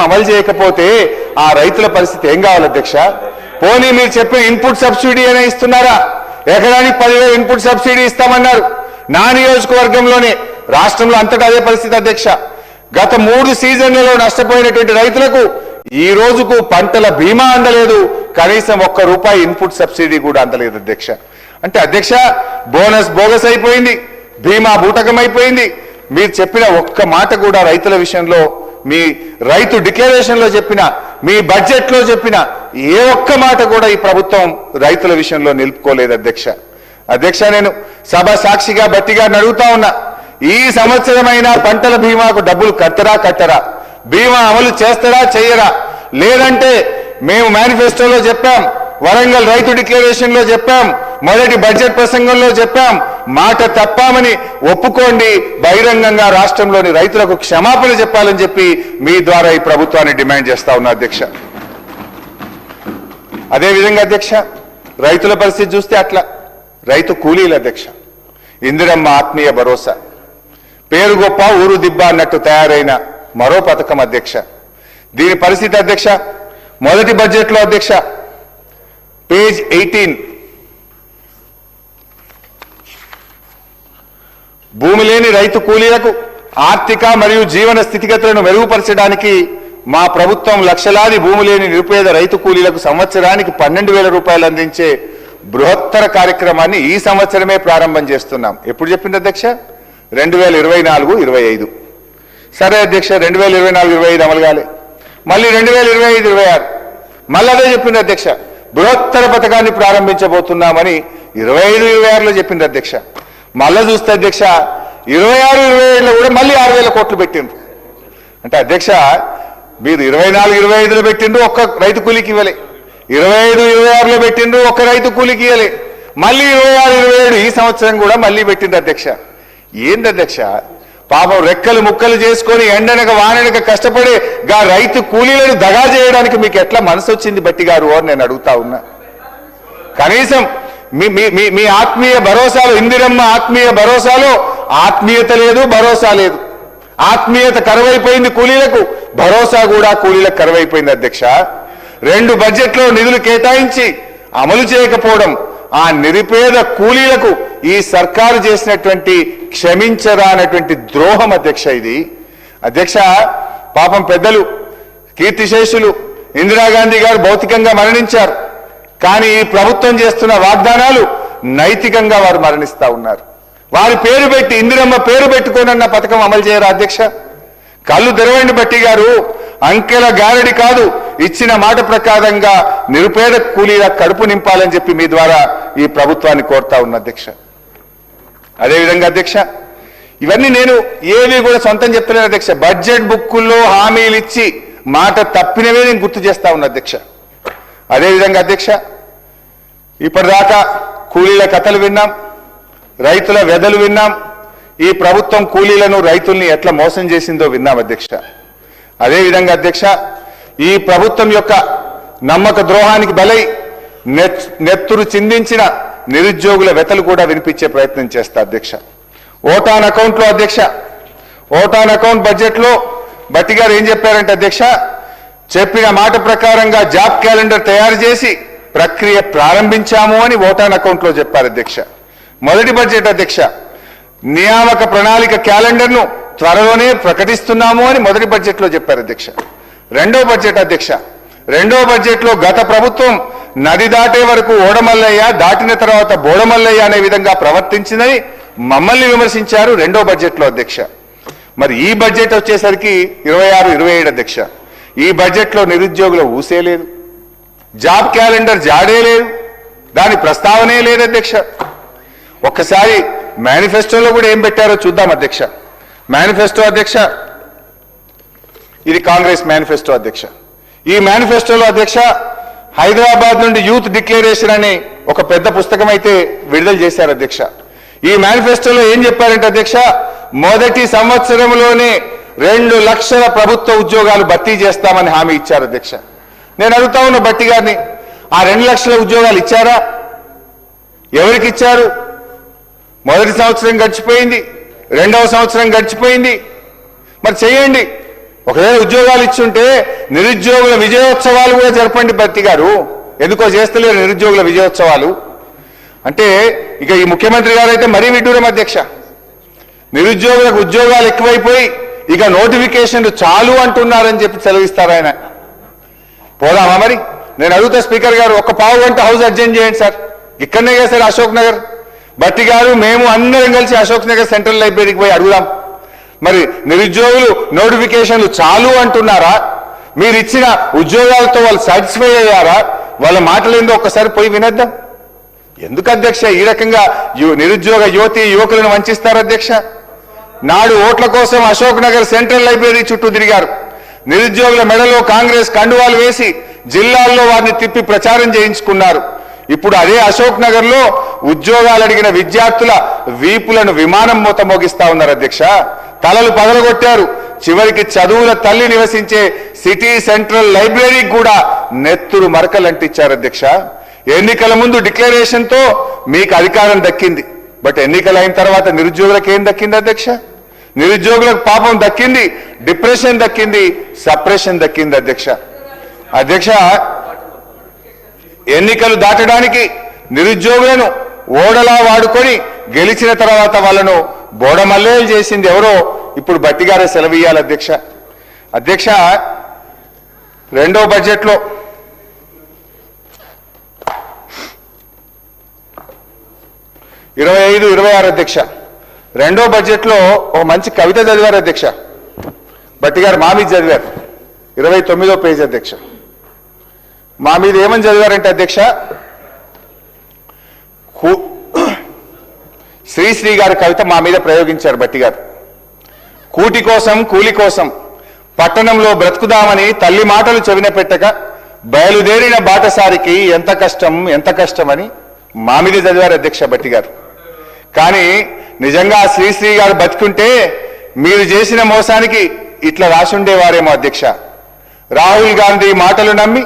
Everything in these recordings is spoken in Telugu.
అమలు చేయకపోతే ఆ రైతుల పరిస్థితి ఏం కావాలి అధ్యక్ష? పోనీ మీరు చెప్పిన ఇన్పుట్ సబ్సిడీ అనే ఇస్తున్నారా? ఎకరానికి 10,000 ఇన్పుట్ సబ్సిడీ ఇస్తామన్నారు. నా నియోజకవర్గంలోనే, రాష్ట్రంలో అంతటా అదే పరిస్థితి అధ్యక్ష. గత 3 సీజన్లలో నష్టపోయినటువంటి రైతులకు ఈ రోజుకు పంటల బీమా అందలేదు, కనీసం ₹1 ఇన్పుట్ సబ్సిడీ కూడా అందలేదు అధ్యక్ష. అంటే అధ్యక్ష, బోనస్ బోగస్ అయిపోయింది, బీమా బూటకం అయిపోయింది. మీరు చెప్పిన ఒక్క మాట కూడా రైతుల విషయంలో, మీ రైతు డిక్లరేషన్ లో చెప్పిన, మీ బడ్జెట్ లో చెప్పిన ఏ ఒక్క మాట కూడా ఈ ప్రభుత్వం రైతుల విషయంలో నిలుపుకోలేదు అధ్యక్ష. అధ్యక్ష, నేను సభ సాక్షిగా బట్టిగా అడుగుతా ఉన్నా, ఈ సంవత్సరమైనా పంటల బీమాకు డబ్బులు కట్టరా? బీమా అమలు చేస్తారా చెయ్యరా? లేదంటే మేము మేనిఫెస్టోలో చెప్పాం, వరంగల్ రైతు డిక్లరేషన్ లో చెప్పాం, మొదటి బడ్జెట్ ప్రసంగంలో చెప్పాం, మాట తప్పామని ఒప్పుకోండి, బహిరంగంగా రాష్ట్రంలోని రైతులకు క్షమాపణ చెప్పాలని చెప్పి మీ ద్వారా ఈ ప్రభుత్వాన్ని డిమాండ్ చేస్తా ఉన్నా అధ్యక్ష. అదేవిధంగా అధ్యక్ష, రైతుల పరిస్థితి చూస్తే అట్లా రైతు కూలీల అధ్యక్ష, ఇందిరమ్మ ఆత్మీయ భరోసా, పేరు గొప్ప ఊరు దిబ్బ అన్నట్టు తయారైన మరో పథకం అధ్యక్ష. దీని పరిస్థితి అధ్యక్ష, మొదటి బడ్జెట్లో అధ్యక్ష, పేజ్ 18, భూమి లేని రైతు కూలీలకు ఆర్థిక మరియు జీవన స్థితిగతులను మెరుగుపరచడానికి మా ప్రభుత్వం లక్షలాది భూమి లేని నిరుపేద రైతు కూలీలకు సంవత్సరానికి ₹12,000 అందించే బృహత్తర కార్యక్రమాన్ని ఈ సంవత్సరమే ప్రారంభం చేస్తున్నాం. ఎప్పుడు చెప్పింది అధ్యక్ష? 2024-25. సరే అధ్యక్ష, 2024-25 అమలు కాలే, మళ్ళీ 2025-26 మళ్ళీ అదే చెప్పింది అధ్యక్ష, బృహత్తర పథకాన్ని ప్రారంభించబోతున్నామని 25-26లో చెప్పింది అధ్యక్ష. మళ్ళా చూస్తే అధ్యక్ష, 26-27లో కూడా మళ్ళీ 6,000 కోట్లు పెట్టిండ్రు. అంటే అధ్యక్ష, మీరు 24-25లో పెట్టిండ్రు, ఒక్క రైతు కూలికి ఇవ్వలే. 25-26లో పెట్టిండ్రు, ఒక్క రైతు కూలికి ఇవ్వలే. మళ్ళీ 26-27 ఈ సంవత్సరం కూడా మళ్ళీ పెట్టిండ్రు అధ్యక్ష. ఏంది అధ్యక్ష? పాపం రెక్కలు ముక్కలు చేసుకొని ఎండనక వాననక కష్టపడే గా రైతు కూలీలను దగా చేయడానికి మీకు ఎట్లా మనసు వచ్చింది బట్టి గారు అని నేను అడుగుతా ఉన్నా. కనీసం మీ ఆత్మీయ భరోసాలో, ఇందిరమ్మ ఆత్మీయ భరోసాలో ఆత్మీయత లేదు, భరోసా లేదు. ఆత్మీయత కరువైపోయింది కూలీలకు, భరోసా కూడా కూలీలకు కరువైపోయింది అధ్యక్ష. 2 బడ్జెట్లో నిధులు కేటాయించి అమలు చేయకపోవడం ఆ నిరుపేద కూలీలకు ఈ సర్కారు చేసినటువంటి క్షమించరానటువంటి ద్రోహం అధ్యక్ష ఇది. అధ్యక్ష, పాపం పెద్దలు కీర్తిశేషులు ఇందిరాగాంధీ గారు భౌతికంగా మరణించారు, కానీ ఈ ప్రభుత్వం చేస్తున్న వాగ్దానాలు నైతికంగా వారు మరణిస్తా ఉన్నారు. వారి పేరు పెట్టి, ఇందిరమ్మ పేరు పెట్టుకోనన్న పథకం అమలు చేయరా అధ్యక్ష? కళ్ళు తెరవండి బట్టి గారు, అంకెల గారడి కాదు, ఇచ్చిన మాట ప్రకారంగా నిరుపేద కూలీల కడుపు నింపాలని చెప్పి మీ ద్వారా ఈ ప్రభుత్వాన్ని కోరుతా ఉన్న అధ్యక్ష. అదేవిధంగా అధ్యక్ష, ఇవన్నీ నేను ఏవి కూడా సొంతం చెప్తున్నాను అధ్యక్ష, బడ్జెట్ బుక్కుల్లో హామీలు ఇచ్చి మాట తప్పినవే నేను గుర్తు చేస్తా ఉన్నా అధ్యక్ష. అదేవిధంగా అధ్యక్ష, ఇప్పటిదాకా కూలీల కథలు విన్నాం, రైతుల వ్యధలు విన్నాం, ఈ ప్రభుత్వం కూలీలను రైతుల్ని ఎట్లా మోసం చేసిందో విన్నాం అధ్యక్ష. అదేవిధంగా అధ్యక్ష, ఈ ప్రభుత్వం యొక్క నమ్మక ద్రోహానికి బలై నెత్తురు చిందించిన నిరుద్యోగుల వ్యతలు కూడా వినిపించే ప్రయత్నం చేస్తా అధ్యక్ష. ఓటాన్ అకౌంట్లో అధ్యక్ష, ఓటాన్ అకౌంట్ బడ్జెట్లో బట్టి గారు ఏం చెప్పారంటే అధ్యక్ష, చెప్పిన మాట ప్రకారంగా జాబ్ క్యాలెండర్ తయారు చేసి ప్రక్రియ ప్రారంభించాము అని ఓటాన్ అకౌంట్లో చెప్పారు అధ్యక్ష. మొదటి బడ్జెట్ అధ్యక్ష, నియామక ప్రణాళిక క్యాలెండర్ను త్వరలోనే ప్రకటిస్తున్నాము అని మొదటి బడ్జెట్లో చెప్పారు అధ్యక్ష. రెండో బడ్జెట్ అధ్యక్ష, రెండో బడ్జెట్లో గత ప్రభుత్వం నది దాటే వరకు ఓడమల్లయ్య, దాటిన తర్వాత బోడమల్లయ్య అనే విధంగా ప్రవర్తించిందని మమ్మల్ని విమర్శించారు రెండో బడ్జెట్లో అధ్యక్ష. మరి ఈ బడ్జెట్ వచ్చేసరికి 26-27 అధ్యక్ష, ఈ బడ్జెట్లో నిరుద్యోగుల ఊసే లేదు, జాబ్ క్యాలెండర్ జాడే లేదు, దాని ప్రస్తావనే లేదు అధ్యక్ష. ఒక్కసారి మేనిఫెస్టోలో కూడా ఏం పెట్టారో చూద్దాం అధ్యక్ష. మేనిఫెస్టో అధ్యక్ష, ఇది కాంగ్రెస్ మేనిఫెస్టో అధ్యక్ష. ఈ మేనిఫెస్టోలో అధ్యక్ష, హైదరాబాద్ నుండి యూత్ డిక్లరేషన్ అని ఒక పెద్ద పుస్తకం అయితే విడుదల చేశారు అధ్యక్ష. ఈ మేనిఫెస్టోలో ఏం చెప్పారంటే అధ్యక్ష, మొదటి సంవత్సరంలోనే 2 లక్షల ప్రభుత్వ ఉద్యోగాలు భర్తీ చేస్తామని హామీ ఇచ్చారు అధ్యక్ష. నేను అడుగుతా ఉన్న బట్టి గారిని, ఆ 2 లక్షల ఉద్యోగాలు ఇచ్చారా? ఎవరికి ఇచ్చారు? మొదటి సంవత్సరం గడిచిపోయింది, రెండవ సంవత్సరం గడిచిపోయింది, మరి చేయండి. ఒకవేళ ఉద్యోగాలు ఇచ్చుంటే నిరుద్యోగుల విజయోత్సవాలు కూడా జరపండి భర్తీ గారు. ఎందుకో చేస్తలేరు నిరుద్యోగుల విజయోత్సవాలు. అంటే ఇక ఈ ముఖ్యమంత్రి గారు అయితే మరీ విడ్డూరం అధ్యక్ష. నిరుద్యోగులకు ఉద్యోగాలు ఎక్కువైపోయి ఇక నోటిఫికేషన్లు చాలు అంటున్నారని చెప్పి సెలవిస్తారు ఆయన. పోదామా మరి? నేను అడుగుతా స్పీకర్ గారు, ఒక పావు గంట హౌస్ అడ్జెంట్ చేయండి సార్. ఇక్కడనే కదా సార్ అశోక్ నగర్. భట్టి గారు మేము అందరం కలిసి అశోక్ నగర్ సెంట్రల్ లైబ్రరీకి పోయి అడుగుదాం. మరి నిరుద్యోగులు నోటిఫికేషన్లు చాలు అంటున్నారా? మీరు ఇచ్చిన ఉద్యోగాలతో వాళ్ళు సాటిస్ఫై అయ్యారా? వాళ్ళ మాటలేందో ఒక్కసారి పోయి వినేద్దాం. ఎందుకు అధ్యక్ష ఈ రకంగా నిరుద్యోగ యువతి యువకులను వంచిస్తారు అధ్యక్ష? నాడు ఓట్ల కోసం అశోక్ నగర్ సెంట్రల్ లైబ్రరీ చుట్టూ తిరిగారు. నిరుద్యోగుల మెడలో కాంగ్రెస్ కండువాలు వేసి జిల్లాల్లో వారిని తిప్పి ప్రచారం చేయించుకున్నారు. ఇప్పుడు అదే అశోక్ నగర్ లో ఉద్యోగాలు అడిగిన విద్యార్థుల వీపులను విమానం మూత మోగిస్తా ఉన్నారు అధ్యక్ష. తలలు పగలగొట్టారు. చివరికి చదువుల తల్లి నివసించే సిటీ సెంట్రల్ లైబ్రరీకి కూడా నెత్తురు మరకలంటిచ్చారు అధ్యక్ష. ఎన్నికల ముందు డిక్లరేషన్ తో మీకు అధికారం దక్కింది. బట్ ఎన్నికలు అయిన తర్వాత నిరుద్యోగులకు ఏం దక్కింది అధ్యక్ష? నిరుద్యోగులకు పాపం దక్కింది, డిప్రెషన్ దక్కింది, సప్రెషన్ దక్కింది అధ్యక్ష. అధ్యక్ష, ఎన్నికలు దాటడానికి నిరుద్యోగులను ఓడలా వాడుకొని గెలిచిన తర్వాత వాళ్ళను బోడమల్లేలు చేసింది ఎవరో ఇప్పుడు భట్టి గారే సెలవియ్యాలి అధ్యక్ష. అధ్యక్ష, రెండో బడ్జెట్లో 25-26 అధ్యక్ష, రెండో బడ్జెట్లో ఒక మంచి కవిత చదివారు అధ్యక్ష. భట్టి గారు మా మీద చదివారు 29వ పేజీ అధ్యక్ష. మా మీద ఏమని చదివారంటే అధ్యక్ష, శ్రీశ్రీ గారి కవిత మా మీద ప్రయోగించారు భట్టి గారు. కూటి కోసం కూలి కోసం పట్టణంలో బ్రతుకుదామని తల్లి మాటలు చెవిన పెట్టక బయలుదేరిన బాటసారికి ఎంత కష్టం ఎంత కష్టమని మా మీద చదివారు అధ్యక్ష భట్టి గారు. కానీ నిజంగా శ్రీశ్రీ గారు బతుకుంటే మీరు చేసిన మోసానికి ఇట్లా రాసుండేవారేమో అధ్యక్ష. రాహుల్ గాంధీ మాటలు నమ్మి,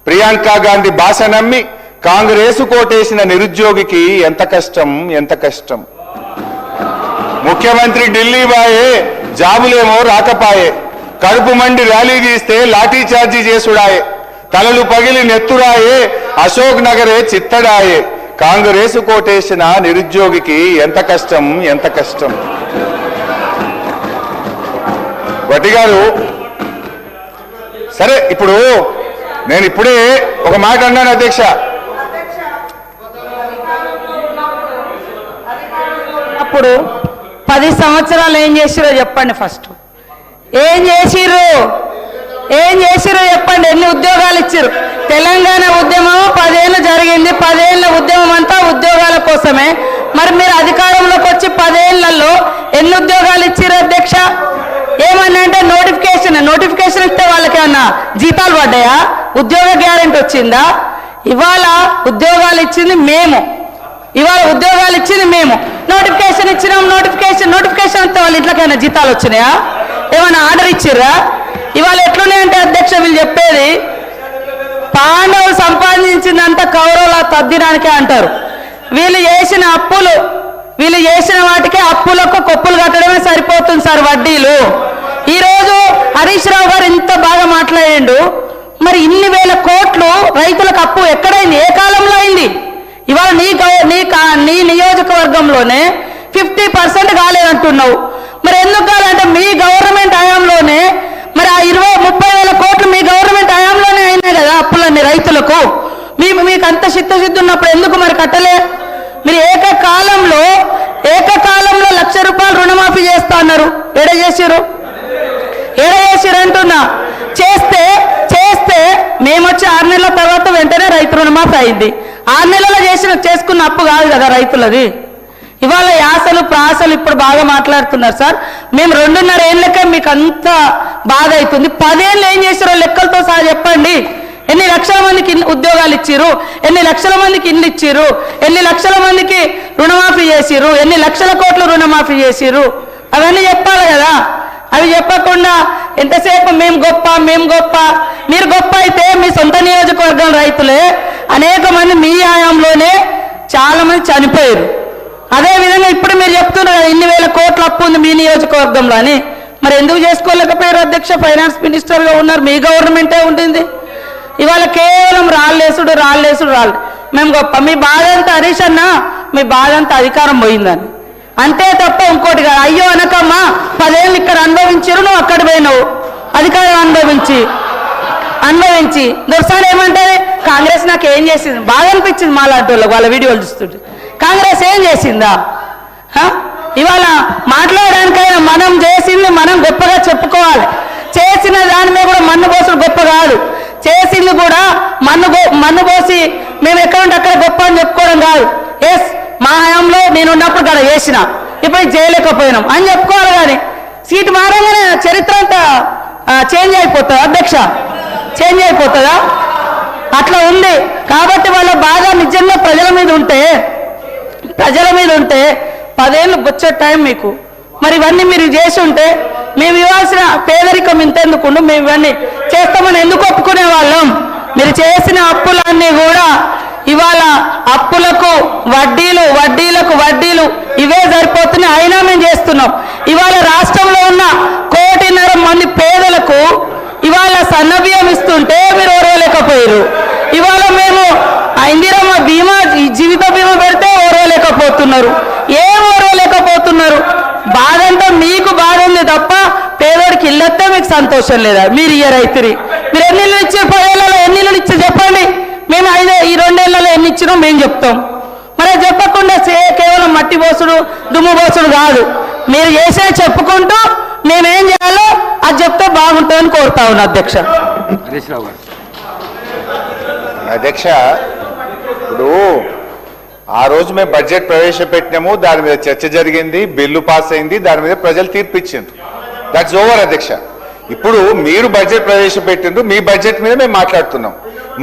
ప్రియాంక గాంధీ భాష నమ్మి కాంగ్రెసు కోటేసిన నిరుద్యోగికి ఎంత కష్టం ఎంత కష్టం. ముఖ్యమంత్రి ఢిల్లీ బాయే, జాబులేమో రాకపాయే, కడుపు మండి ర్యాలీ తీస్తే లాఠీ చార్జీ చేసుడాయే, తలలు పగిలి నెత్తురాయే, అశోక్ నగరే చిత్తడాయే, కాంగ్రెసు కోటేసిన నిరుద్యోగికి ఎంత కష్టం ఎంత కష్టం. భట్టి గారు, సరే ఇప్పుడు నేను ఇప్పుడే ఒక మాట అన్నాను అధ్యక్ష. అప్పుడు 10 సంవత్సరాలు ఏం చేసిరో చెప్పండి. ఫస్ట్ ఏం చేసిర్రు చెప్పండి. ఎన్ని ఉద్యోగాలు ఇచ్చిర్రు? తెలంగాణ ఉద్యమం 10 ఏళ్ళు జరిగింది. 10 ఏళ్ళ ఉద్యమం అంతా ఉద్యోగాల కోసమే. మరి మీరు అధికారంలోకి వచ్చి 10 ఏళ్లలో ఎన్ని ఉద్యోగాలు ఇచ్చిర్రు అధ్యక్ష? ఏమన్నా అంటే నోటిఫికేషన్ ఇస్తే వాళ్ళకి ఏమన్నా జీతాలు పడ్డాయా? ఉద్యోగ గ్యారెంటీ వచ్చిందా? ఇవాళ ఉద్యోగాలు ఇచ్చింది మేము. నోటిఫికేషన్ ఇచ్చినాం. నోటిఫికేషన్ ఇస్తే వాళ్ళ ఇంట్లోకైనా జీతాలు వచ్చినాయా? ఏమైనా ఆర్డర్ ఇచ్చిర్రా? ఇవాళ ఎట్లున్నాయంటే అధ్యక్ష, వీళ్ళు చెప్పేది పాండవులు సంపాదించిందంతా కౌరవుల తద్దినానికే అంటారు. వీళ్ళు చేసిన వాటికే అప్పులకు కొప్పులు కట్టడమే సరిపోతుంది సార్, వడ్డీలు. ఈరోజు హరీష్ రావు గారు ఇంత బాగా మాట్లాడిండు. మరి ఇన్ని వేల కోట్లు రైతులకు అప్పు ఎక్కడైంది? ఏ కాలంలో అయింది? ఇవాళ నీ నియోజకవర్గంలోనే 50% కాలేదంటున్నావు. మరి ఎందుకు కాదంటే మీ గవర్నమెంట్ హయాంలోనే మరి ఆ 20-30 వేల కోట్లు మీ గవర్నమెంట్ హయాంలోనే అయినాయి కదా అప్పులన్నీ రైతులకు. మీకు అంత చిత్తశుద్ధి ఉన్నప్పుడు ఎందుకు మరి కట్టలే? మీరు ఏకకాలంలో 1,00,000 రూపాయలు రుణమాఫీ చేస్తా అన్నారు. ఏడ చేసిరు అంటున్నా. చేస్తే మేము వచ్చి 6 నెలల తర్వాత వెంటనే రైతు రుణమాఫీ అయింది. 6 నెలల్లో చేసుకున్న అప్పు కాదు కదా రైతులది. ఇవాళ యాసలు ప్రాసలు ఇప్పుడు బాగా మాట్లాడుతున్నారు సార్. మేము 2.5 ఏళ్ళకే మీకు అంత బాధ అవుతుంది. 10 ఏళ్ళు ఏం చేసారో లెక్కలతో సహా చెప్పండి. ఎన్ని లక్షల మందికి ఉద్యోగాలు ఇచ్చిర్రు? ఎన్ని లక్షల మందికి ఇల్లు ఇచ్చిర్రు? ఎన్ని లక్షల మందికి రుణమాఫీ చేసిర్రు? ఎన్ని లక్షల కోట్లు రుణమాఫీ చేసిర్రు? అవన్నీ చెప్పాలి కదా. అవి చెప్పకుండా ఎంతసేపు మేము గొప్ప. మీరు గొప్ప అయితే మీ సొంత నియోజకవర్గం రైతులే అనేక మంది మీ హయాంలోనే చాలా మంది చనిపోయారు. అదేవిధంగా ఇప్పుడు మీరు చెప్తున్నారు ఇన్ని వేల కోట్ల అప్పు ఉంది మీ నియోజకవర్గంలో అని. మరి ఎందుకు చేసుకోలేకపోయారు అధ్యక్ష? ఫైనాన్స్ మినిస్టర్గా ఉన్నారు, మీ గవర్నమెంటే ఉంటుంది. ఇవాళ కేవలం రాళ్ళేసుడు మేము గొప్ప. మీ బాధ అంతా హరీష్ అన్న, మీ బాధ అంతా అధికారం పోయిందని అంతే తప్ప ఇంకోటి కాదు. అయ్యో అనకమ్మా, 10 ఏళ్ళు ఇక్కడ అనుభవించారు, నువ్వు అక్కడ పోయినావు అధికారం అనుభవించి దొరసారి ఏమంటే కాంగ్రెస్ నాకు ఏం చేసింది బాగా అనిపించింది. మాలాంటి వాళ్ళకి వాళ్ళ వీడియోలు చూస్తుంటే కాంగ్రెస్ ఏం చేసిందా? ఇవాళ మాట్లాడడానికైనా మనం చేసింది మనం గొప్పగా చెప్పుకోవాలి. చేసిన దాని మీద కూడా మన్ను పోసుడు గొప్ప కాదు, చేసింది కూడా మన్ను పోసి మేము ఎక్కడ ఉంటే అక్కడ గొప్ప అని చెప్పుకోవడం కాదు. ఎస్, మా హయాంలో నేను ఉన్నప్పుడు కూడా చేసిన, ఇప్పుడు చేయలేకపోయినాం అని చెప్పుకోవాలి. కానీ సీటు మారంగానే చరిత్ర అంతా చేంజ్ అయిపోతుందా అధ్యక్ష? చేంజ్ అయిపోతుందా? అట్లా ఉంది. కాబట్టి వాళ్ళ బాధ నిజంగా ప్రజల మీద ఉంటే 10 ఏళ్ళు వచ్చే టైం మీకు. మరి ఇవన్నీ మీరు చేసి ఉంటే మేము ఇవ్వాల్సిన పేదరికం ఇంతెందుకు, మేము ఇవన్నీ చేస్తామని ఎందుకు ఒప్పుకునే వాళ్ళం? మీరు చేసిన అప్పులన్నీ కూడా ఇవాళ అప్పులకు వడ్డీలు ఇవే సరిపోతున్నాయి. అయినా మేము చేస్తున్నాం. ఇవాళ రాష్ట్రంలో ఉన్న 1.5 కోటి మంది పేదలకు ఇవాళ సన్నబియ్యం ఇస్తుంటే మీరు ఓర్వలేకపోయారు. ఇవాళ మేము ఇందిరమ్మ బీమా, జీవిత బీమా పెడితే ఓర్వలేకపోతున్నారు. ఏం ఓర్వలేకపోతున్నారు? బాధ అంతా మీకు బాధ ఉంది తప్ప పేదోడికి ఇల్లొస్తే మీకు సంతోషం లేదా? మీరు ఇయ్యరైతురి. మీరు ఎన్ని ఇళ్ళు ఇచ్చే 10 ఏళ్లలో ఎన్ని ఇళ్ళు ఇచ్చే చెప్పండి. మేము ఈ 2 ఏళ్లలో ఎన్ని ఇచ్చినాం మేము చెప్తాం. మరి చెప్పకుండా కేవలం మట్టి పోసుడు దుమ్ము పోసుడు కాదు, మీరు చేసే చెప్పుకుంటూ మేమేం చేయాలో అది చెప్తే బాగుంటుందని కోరుతా ఉన్నా అధ్యక్ష. అధ్యక్ష, ఇప్పుడు ఆ రోజు మేము బడ్జెట్ ప్రవేశపెట్టినాము, దాని మీద చర్చ జరిగింది, బిల్లు పాస్ అయింది, దాని మీద ప్రజలు తీర్పు ఇచ్చిండ్రు. దట్స్ ఓవర్ అధ్యక్ష. ఇప్పుడు మీరు బడ్జెట్ ప్రవేశపెట్టిండ్రు, మీ బడ్జెట్ మీద మేము మాట్లాడుతున్నాం.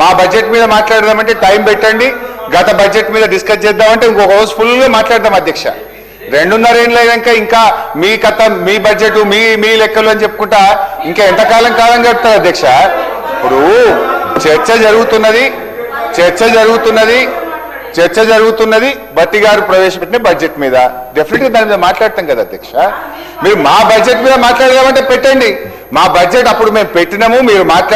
మా బడ్జెట్ మీద మాట్లాడదామంటే టైం పెట్టండి, గత బడ్జెట్ మీద డిస్కస్ చేద్దామంటే ఇంకొక రోజు ఫుల్గా మాట్లాడదాం అధ్యక్ష. 2.5 ఏళ్ళు అయ్యాక ఇంకా మీ కథ, మీ బడ్జెట్, మీ లెక్కలు అని చెప్పుకుంటా ఇంకా ఎంతకాలం గడుపుతారు అధ్యక్ష? ఇప్పుడు చర్చ జరుగుతున్నది బట్టి గారు ప్రవేశపెట్టిన బడ్జెట్ మీద. డెఫినెట్ గా దాని మీద మాట్లాడతాం కదా అధ్యక్ష. మీరు మా బడ్జెట్ మీద మాట్లాడదామంటే పెట్టండి. మా బడ్జెట్ అప్పుడు మేము పెట్టినాము, మీరు మాట్లాడి